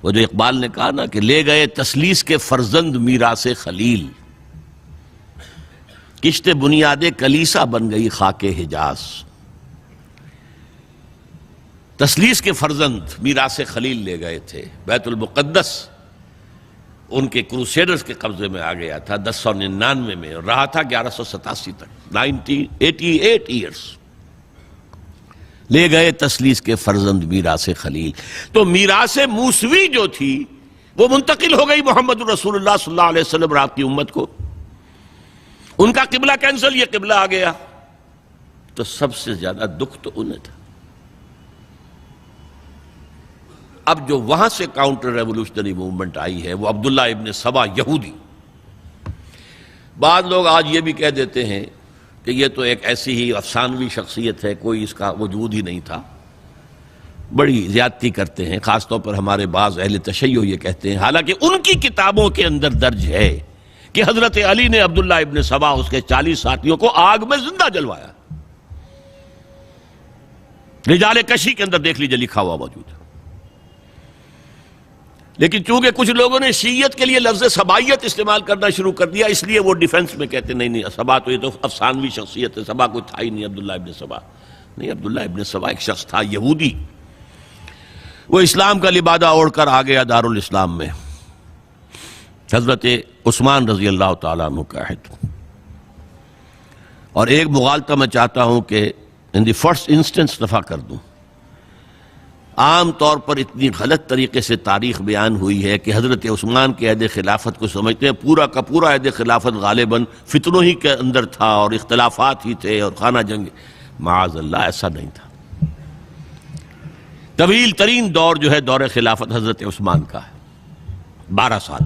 وہ جو اقبال نے کہا نا کہ لے گئے تسلیس کے فرزند میراث خلیل، کشت بنیاد کلیسا بن گئی خاک حجاز۔ تسلیس کے فرزند میراث خلیل لے گئے تھے، بیت المقدس ان کے کروسیڈرز کے قبضے میں آ گیا تھا 1099 میں، اور رہا تھا 1187 تک، 88 ایئرز۔ لے گئے تسلیس کے فرزند میراث خلیل۔ تو میراث موسوی جو تھی وہ منتقل ہو گئی محمد رسول اللہ صلی اللہ علیہ وسلم اور آپ کی امت کو۔ ان کا قبلہ کینسل، یہ قبلہ آ گیا، تو سب سے زیادہ دکھ تو انہیں تھا۔ اب جو وہاں سے کاؤنٹر ریولوشنری موومنٹ آئی ہے وہ عبداللہ ابن سبا یہودی۔ بعض لوگ آج یہ بھی کہہ دیتے ہیں کہ یہ تو ایک ایسی ہی افسانوی شخصیت ہے، کوئی اس کا وجود ہی نہیں تھا، بڑی زیادتی کرتے ہیں، خاص طور پر ہمارے بعض اہل تشیع یہ کہتے ہیں، حالانکہ ان کی کتابوں کے اندر درج ہے کہ حضرت علی نے عبداللہ ابن سبا اس کے 40 ساتھیوں کو آگ میں زندہ جلوایا۔ رجال کشی کے اندر دیکھ لیجیے لکھا ہوا موجود ہے۔ لیکن چونکہ کچھ لوگوں نے شیعت کے لیے لفظ سبائیت استعمال کرنا شروع کر دیا، اس لیے وہ ڈیفنس میں کہتے نہیں سبا تو یہ تو افسانوی شخصیت ہے، سبا کوئی تھا ہی نہیں عبداللہ ابن سبا۔ نہیں، عبداللہ ابن سبا ایک شخص تھا یہودی، وہ اسلام کا لبادہ اوڑھ کر آ گیا دارالاسلام میں، حضرت عثمان رضی اللہ تعالیٰ عنہ کا عہد۔ اور ایک مغالطہ میں چاہتا ہوں کہ ان دی فرسٹ انسٹنس دفع کر دوں۔ عام طور پر اتنی غلط طریقے سے تاریخ بیان ہوئی ہے کہ حضرت عثمان کے عہد خلافت کو سمجھتے ہیں پورا کا پورا عہد خلافت غالباً فتنوں ہی کے اندر تھا اور اختلافات ہی تھے اور خانہ جنگ۔ معاذ اللہ، ایسا نہیں تھا۔ طویل ترین دور جو ہے دور خلافت حضرت عثمان کا ہے، 12 سال۔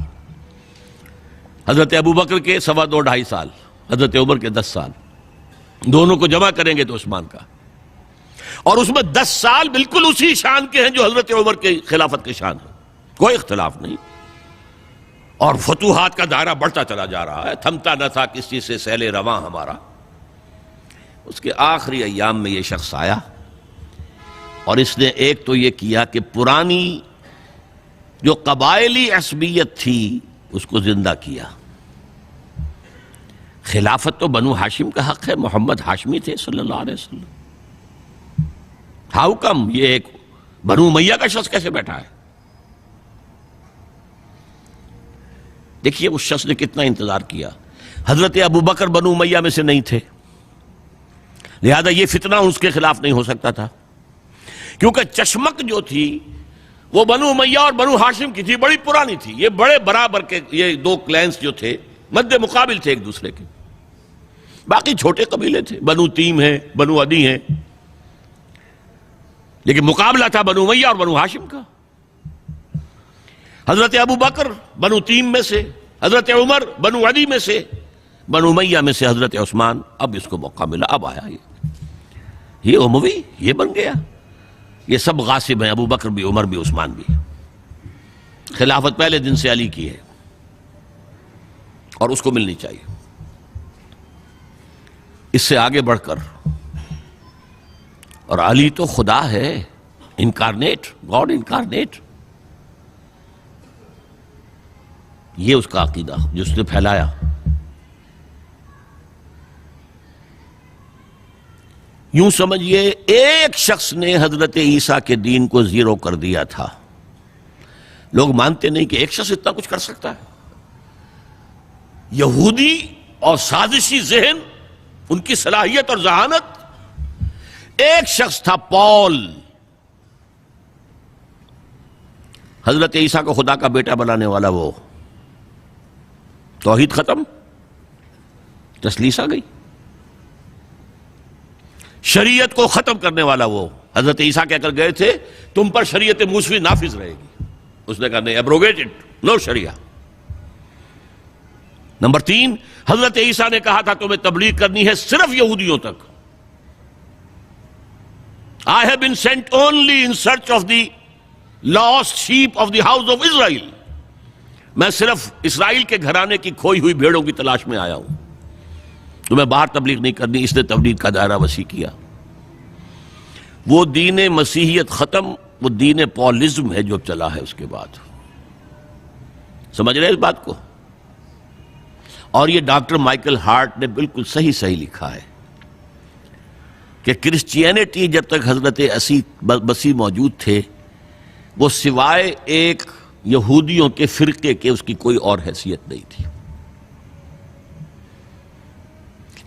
حضرت ابوبکر کے 2.5 سال، حضرت عمر کے 10 سال، دونوں کو جمع کریں گے تو عثمان کا، اور اس میں 10 سال بالکل اسی شان کے ہیں جو حضرت عمر کے خلافت کے شان ہیں، کوئی اختلاف نہیں۔ اور فتوحات کا دائرہ بڑھتا چلا جا رہا ہے، تھمتا نہ تھا کسی سے سیل رواں ہمارا۔ اس کے آخری ایام میں یہ شخص آیا اور اس نے ایک تو یہ کیا کہ پرانی جو قبائلی عصبیت تھی اس کو زندہ کیا۔ خلافت تو بنو ہاشم کا حق ہے، محمد ہاشمی تھے صلی اللہ علیہ وسلم۔ ہاؤ کم یہ ایک بنو امیہ کا شخص کیسے بیٹھا ہے؟ دیکھیے اس شخص نے کتنا انتظار کیا۔ حضرت ابوبکر بنو امیہ میں سے نہیں تھے، لہذا یہ فتنہ اس کے خلاف نہیں ہو سکتا تھا، کیونکہ چشمک جو تھی وہ بنو امیہ اور بنو ہاشم کی تھی، بڑی پرانی تھی۔ یہ بڑے برابر کے یہ دو کلینز جو تھے مد مقابل تھے ایک دوسرے کے، باقی چھوٹے قبیلے تھے، بنو تیم ہیں، بنو عدی ہیں، لیکن مقابلہ تھا بنو امیہ اور بنو ہاشم کا۔ حضرت ابوبکر بنو تیم میں سے، حضرت عمر بنو عدی میں سے، بنو امیہ میں سے حضرت عثمان۔ اب اس کو موقع ملا، اب آیا یہ اموی، یہ بن گیا۔ یہ سب غاصب ہیں، ابوبکر بھی، عمر بھی، عثمان بھی۔ خلافت پہلے دن سے علی کی ہے اور اس کو ملنی چاہیے۔ اس سے آگے بڑھ کر، اور علی تو خدا ہے، انکارنیٹ، گاڈ انکارنیٹ، یہ اس کا عقیدہ جو اس نے پھیلایا۔ یوں سمجھئے ایک شخص نے حضرت عیسیٰ کے دین کو زیرو کر دیا تھا۔ لوگ مانتے نہیں کہ ایک شخص اتنا کچھ کر سکتا ہے۔ یہودی اور سازشی ذہن، ان کی صلاحیت اور ذہانت۔ ایک شخص تھا پال، حضرت عیسیٰ کو خدا کا بیٹا بنانے والا، وہ توحید ختم، تسلیس آ گئی۔ شریعت کو ختم کرنے والا وہ حضرت عیسیٰ کہہ کر گئے تھے تم پر شریعت موسوی نافذ رہے گی، اس نے کہا نہیں، ایبروگیٹڈ، نو شریعہ۔ نمبر 3، حضرت عیسیٰ نے کہا تھا تمہیں تبلیغ کرنی ہے صرف یہودیوں تک۔ I have been sent only in search of the lost sheep of the house of Israel۔ میں صرف اسرائیل کے گھرانے کی کھوئی ہوئی بھیڑوں کی تلاش میں آیا ہوں، تمہیں باہر تبلیغ نہیں کرنی۔ اس نے تبلیغ کا دائرہ وسیع کیا۔ وہ دین مسیحیت ختم وہ دین پالزم ہے جو چلا ہے اس کے بعد. سمجھ رہے ہیں اس بات کو؟ اور یہ ڈاکٹر مائیکل ہارٹ نے بالکل صحیح لکھا ہے کہ کرسچینٹی جب تک حضرت مسیح موجود تھے وہ سوائے ایک یہودیوں کے فرقے کے اس کی کوئی اور حیثیت نہیں تھی.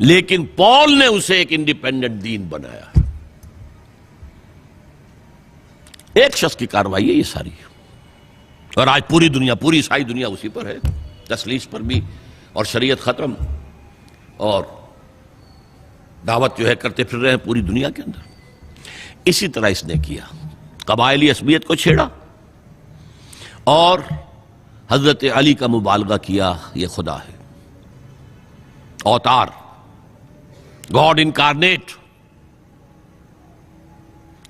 لیکن پال نے اسے ایک انڈیپینڈنٹ دین بنایا. ایک شخص کی کارروائی ہے یہ ساری، اور آج پوری دنیا، پوری عیسائی دنیا اسی پر ہے، تسلیس پر بھی، اور شریعت ختم، اور دعوت جو ہے کرتے پھر رہے ہیں پوری دنیا کے اندر. اسی طرح اس نے کیا، قبائلی عصبیت کو چھیڑا اور حضرت علی کا مبالغہ کیا یہ خدا ہے، اوتار، گاڈ انکارنیٹ.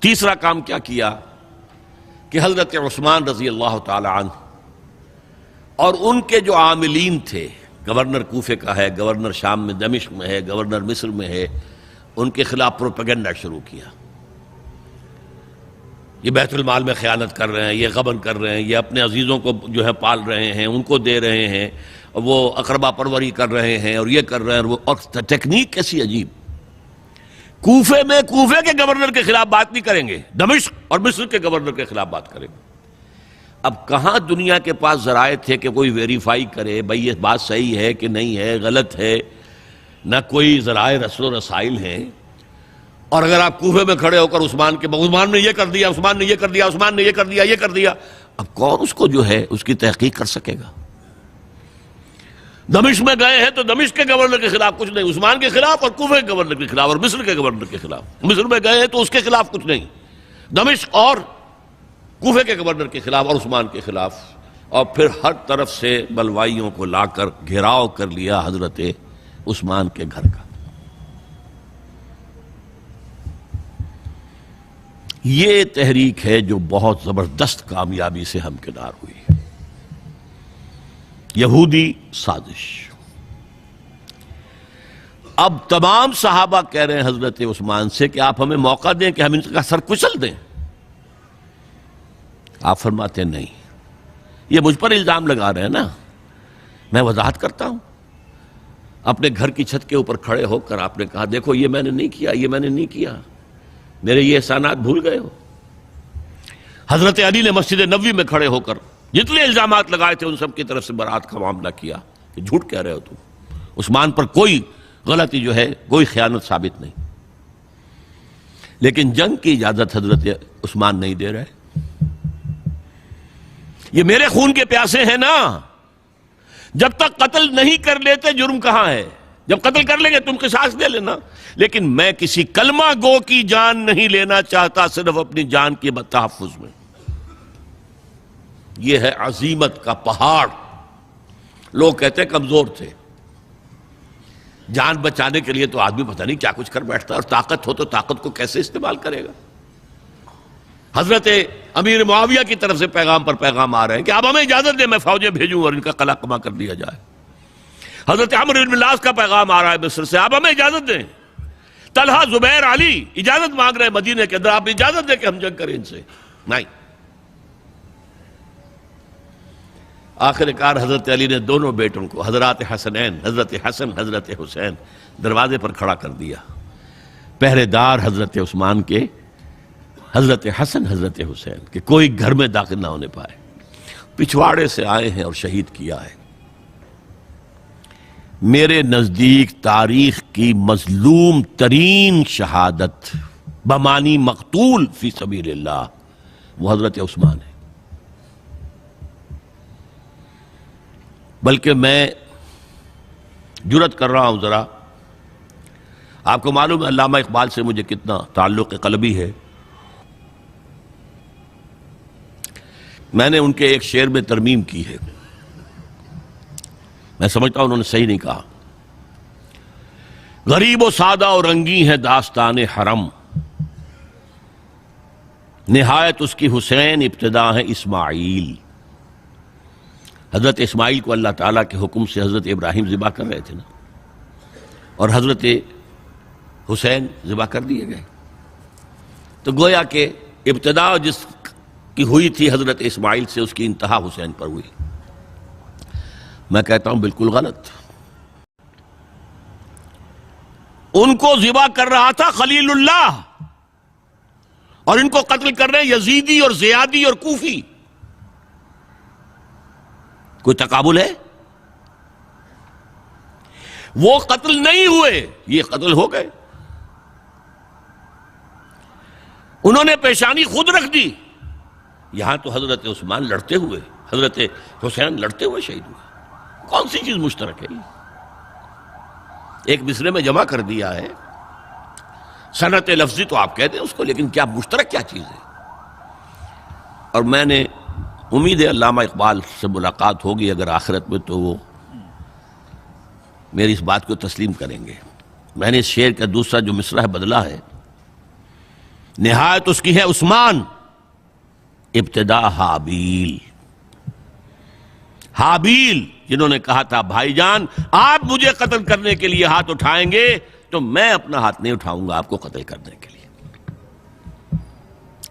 تیسرا کام کیا کیا کہ حضرت عثمان رضی اللہ تعالی عنہ اور ان کے جو عاملین تھے، گورنر کوفے کا ہے، گورنر شام میں دمشق میں ہے، گورنر مصر میں ہے، ان کے خلاف پروپیگنڈا شروع کیا. یہ بیت المال میں خیانت کر رہے ہیں، یہ غبن کر رہے ہیں، یہ اپنے عزیزوں کو جو ہے پال رہے ہیں، ان کو دے رہے ہیں، وہ اقربا پروری کر رہے ہیں، اور یہ کر رہے ہیں، اور ٹیکنیک کیسی عجیب. کوفے میں کوفے کے گورنر کے خلاف بات نہیں کریں گے، دمشق اور مصر کے گورنر کے خلاف بات کریں گے. اب کہاں دنیا کے پاس ذرائع تھے کہ کوئی ویریفائی کرے بھئی یہ بات صحیح ہے کہ نہیں ہے، غلط ہے؟ نہ کوئی ذرائع رسل و رسائل ہیں. اور اگر آپ کوفے میں کھڑے ہو کر عثمان نے یہ کر دیا، عثمان نے یہ کر دیا، عثمان نے یہ کر دیا، یہ کر دیا، اب کون اس کو جو ہے اس کی تحقیق کر سکے گا؟ دمشق میں گئے ہیں تو دمشق کے گورنر کے خلاف کچھ نہیں، عثمان کے خلاف، اور کوفے کے گورنر کے خلاف، اور مصر کے گورنر کے خلاف. مصر میں گئے ہیں تو اس کے خلاف کچھ نہیں، دمشق اور کوفے کے گورنر کے خلاف اور عثمان کے خلاف. اور پھر ہر طرف سے بلوائیوں کو لا کر گھیراؤ کر لیا حضرت عثمان کے گھر کا. یہ تحریک ہے جو بہت زبردست کامیابی سے ہمکنار ہوئی. یہودی سازش. اب تمام صحابہ کہہ رہے ہیں حضرت عثمان سے کہ آپ ہمیں موقع دیں کہ ہم ان کا سر کچل دیں. آپ فرماتے ہیں نہیں، یہ مجھ پر الزام لگا رہے ہیں نا، میں وضاحت کرتا ہوں. اپنے گھر کی چھت کے اوپر کھڑے ہو کر آپ نے کہا دیکھو یہ میں نے نہیں کیا، یہ میں نے نہیں کیا، میرے یہ احسانات بھول گئے ہو. حضرت علی نے مسجد نبوی میں کھڑے ہو کر جتنے الزامات لگائے تھے ان سب کی طرف سے برات کا معاملہ کیا کہ جھوٹ کہہ رہے ہو تم، عثمان پر کوئی غلطی جو ہے، کوئی خیانت ثابت نہیں. لیکن جنگ کی اجازت حضرت عثمان نہیں دے رہے. یہ میرے خون کے پیاسے ہیں نا، جب تک قتل نہیں کر لیتے جرم کہاں ہے؟ جب قتل کر لیں گے تم قصاص دے لینا. لیکن میں کسی کلمہ گو کی جان نہیں لینا چاہتا، صرف اپنی جان کے تحفظ میں. یہ ہے عزیمت کا پہاڑ. لوگ کہتے ہیں کمزور تھے. جان بچانے کے لیے تو آدمی پتہ نہیں کیا کچھ کر بیٹھتا ہے، اور طاقت ہو تو طاقت کو کیسے استعمال کرے گا. حضرت امیر معاویہ کی طرف سے پیغام پر پیغام آ رہے ہیں کہ آپ ہمیں اجازت دیں میں فوجیں بھیجوں اور ان کا قلع کما کر دیا جائے. حضرت عمرو بن العاص کا پیغام آ رہا ہے مصر سے، آپ ہمیں اجازت دیں. طلحہ، زبیر، علی اجازت مانگ رہے ہیں مدینے کے اندر، آپ اجازت دیں کہ ہم جنگ کریں ان سے. نہیں. آخر کار حضرت علی نے دونوں بیٹوں کو، حضرات حسنین، حضرت حسن، حضرت حسین، دروازے پر کھڑا کر دیا. پہرے دار حضرت عثمان کے، حضرت حسن، حضرت حسین کہ کوئی گھر میں داخل نہ ہونے پائے. پچھواڑے سے آئے ہیں اور شہید کیا ہے. میرے نزدیک تاریخ کی مظلوم ترین شہادت بمانی مقتول فی سبیل اللہ وہ حضرت عثمان ہے. بلکہ میں جرات کر رہا ہوں ذرا، آپ کو معلوم ہے علامہ اقبال سے مجھے کتنا تعلق قلبی ہے. میں نے ان کے ایک شعر میں ترمیم کی ہے، میں سمجھتا ہوں انہوں نے صحیح نہیں کہا. غریب و سادہ اور رنگی ہے داستان حرم، نہایت اس کی حسین ابتدا ہے اسماعیل. حضرت اسماعیل کو اللہ تعالیٰ کے حکم سے حضرت ابراہیم ذبح کر رہے تھے نا، اور حضرت حسین ذبح کر دیے گئے. تو گویا کہ ابتدا جس کی ہوئی تھی حضرت اسماعیل سے، اس کی انتہا حسین پر ہوئی۔ میں کہتا ہوں بالکل غلط۔ ان کو ذبح کر رہا تھا خلیل اللہ، اور ان کو قتل کر رہے ہیں یزیدی اور زیادی اور کوفی۔ کوئی تقابل ہے؟ وہ قتل نہیں ہوئے، یہ قتل ہو گئے۔ انہوں نے پیشانی خود رکھ دی۔ یہاں تو حضرت عثمان لڑتے ہوئے، حضرت حسین لڑتے ہوئے شہید ہوئے۔ کون سی چیز مشترک ہے؟ ایک مصرے میں جمع کر دیا ہے، صنعت لفظی تو آپ کہتے ہیں اس کو، لیکن کیا مشترک کیا چیز ہے؟ اور میں نے امید ہے علامہ اقبال سے ملاقات ہوگی اگر آخرت میں، تو وہ میری اس بات کو تسلیم کریں گے۔ میں نے اس شعر کا دوسرا جو مصرع ہے بدلا ہے، نہایت اس کی ہے عثمان، ابتدا حابیل۔ حابیل جنہوں نے کہا تھا بھائی جان آپ مجھے قتل کرنے کے لیے ہاتھ اٹھائیں گے تو میں اپنا ہاتھ نہیں اٹھاؤں گا آپ کو قتل کرنے کے لیے۔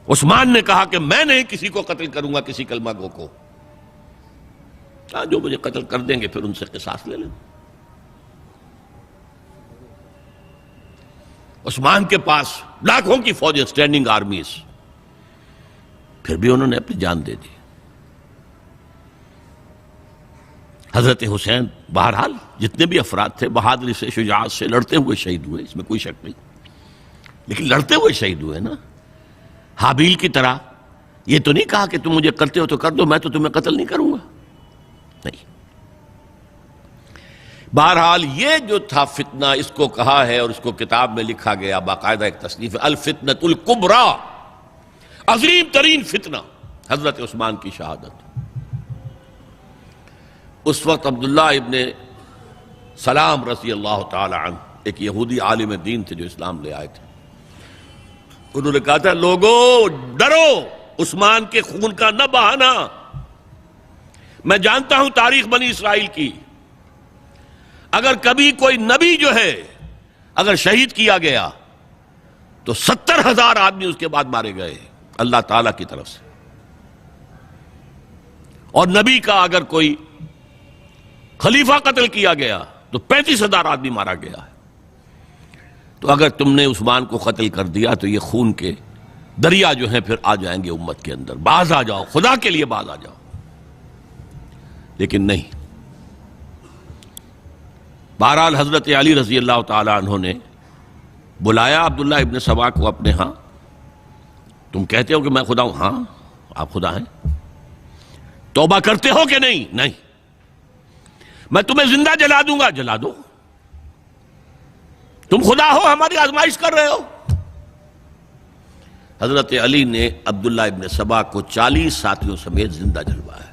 عثمان نے کہا کہ میں نہیں کسی کو قتل کروں گا، کسی کلمہ گو کو، جو مجھے قتل کر دیں گے پھر ان سے قصاص لے لیں۔ عثمان کے پاس لاکھوں کی فوجیں، سٹینڈنگ آرمیز، پھر بھی انہوں نے اپنی جان دے دی۔ حضرت حسین بہرحال جتنے بھی افراد تھے بہادری سے، شجاعت سے لڑتے ہوئے شہید ہوئے، اس میں کوئی شک نہیں، لیکن لڑتے ہوئے شہید ہوئے نا۔ حابیل کی طرح یہ تو نہیں کہا کہ تم مجھے کرتے ہو تو کر دو، میں تو تمہیں قتل نہیں کروں گا، نہیں۔ بہرحال یہ جو تھا فتنہ، اس کو کہا ہے اور اس کو کتاب میں لکھا گیا، باقاعدہ ایک تصنیف ہے، الفتنۃ الکبریٰ، عظیم ترین فتنہ، حضرت عثمان کی شہادت۔ اس وقت عبداللہ ابن سلام رضی اللہ تعالی عنہ، ایک یہودی عالم دین تھے جو اسلام لے آئے تھے، انہوں نے کہا تھا لوگو ڈرو، عثمان کے خون کا نہ بہانا۔ میں جانتا ہوں تاریخ بنی اسرائیل کی، اگر کبھی کوئی نبی جو ہے اگر شہید کیا گیا تو 70,000 آدمی اس کے بعد مارے گئے اللہ تعالی کی طرف سے، اور نبی کا اگر کوئی خلیفہ قتل کیا گیا تو 35,000 آدمی مارا گیا ہے۔ تو اگر تم نے عثمان کو قتل کر دیا تو یہ خون کے دریا جو ہیں پھر آ جائیں گے امت کے اندر، باز آ جاؤ، خدا کے لیے باز آ جاؤ۔ لیکن نہیں، بہرحال حضرت علی رضی اللہ تعالی عنہ نے بلایا عبداللہ ابن سبا کو اپنے ہاں۔ تم کہتے ہو کہ میں خدا ہوں؟ ہاں آپ خدا ہیں۔ توبہ کرتے ہو کہ نہیں؟ نہیں۔ میں تمہیں زندہ جلا دوں گا، جلا دو، تم خدا ہو، ہماری آزمائش کر رہے ہو۔ حضرت علی نے عبداللہ ابن سبا کو 40 ساتھیوں سمیت زندہ جلوایا،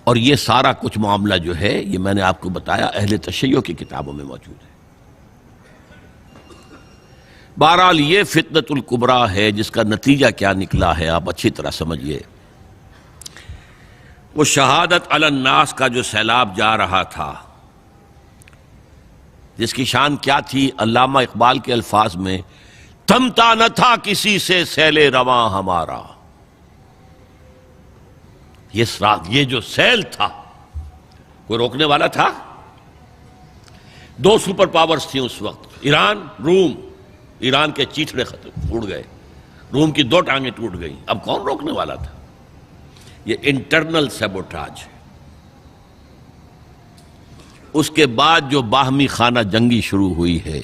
اور یہ سارا کچھ معاملہ جو ہے یہ میں نے آپ کو بتایا اہل تشیع کی کتابوں میں موجود ہے۔ بہرحال یہ فتنۃ الکبریٰ ہے، جس کا نتیجہ کیا نکلا ہے آپ اچھی طرح سمجھیے۔ وہ شہادت علی الناس کا جو سیلاب جا رہا تھا، جس کی شان کیا تھی، علامہ اقبال کے الفاظ میں، تھمتا نہ تھا کسی سے سیل رواں ہمارا۔ یہ جو سیل تھا کوئی روکنے والا تھا؟ 2 سپر پاورز تھیں اس وقت، ایران، روم۔ ایران کے چیتڑے ختم ٹوٹ گئے، روم کی 2 ٹانگیں ٹوٹ گئیں، اب کون روکنے والا تھا؟ یہ انٹرنل سیبوٹاج ہے۔ اس کے بعد جو باہمی خانہ جنگی شروع ہوئی ہے،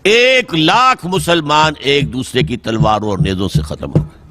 1 لاکھ مسلمان ایک دوسرے کی تلواروں اور نیزوں سے ختم ہو گئے۔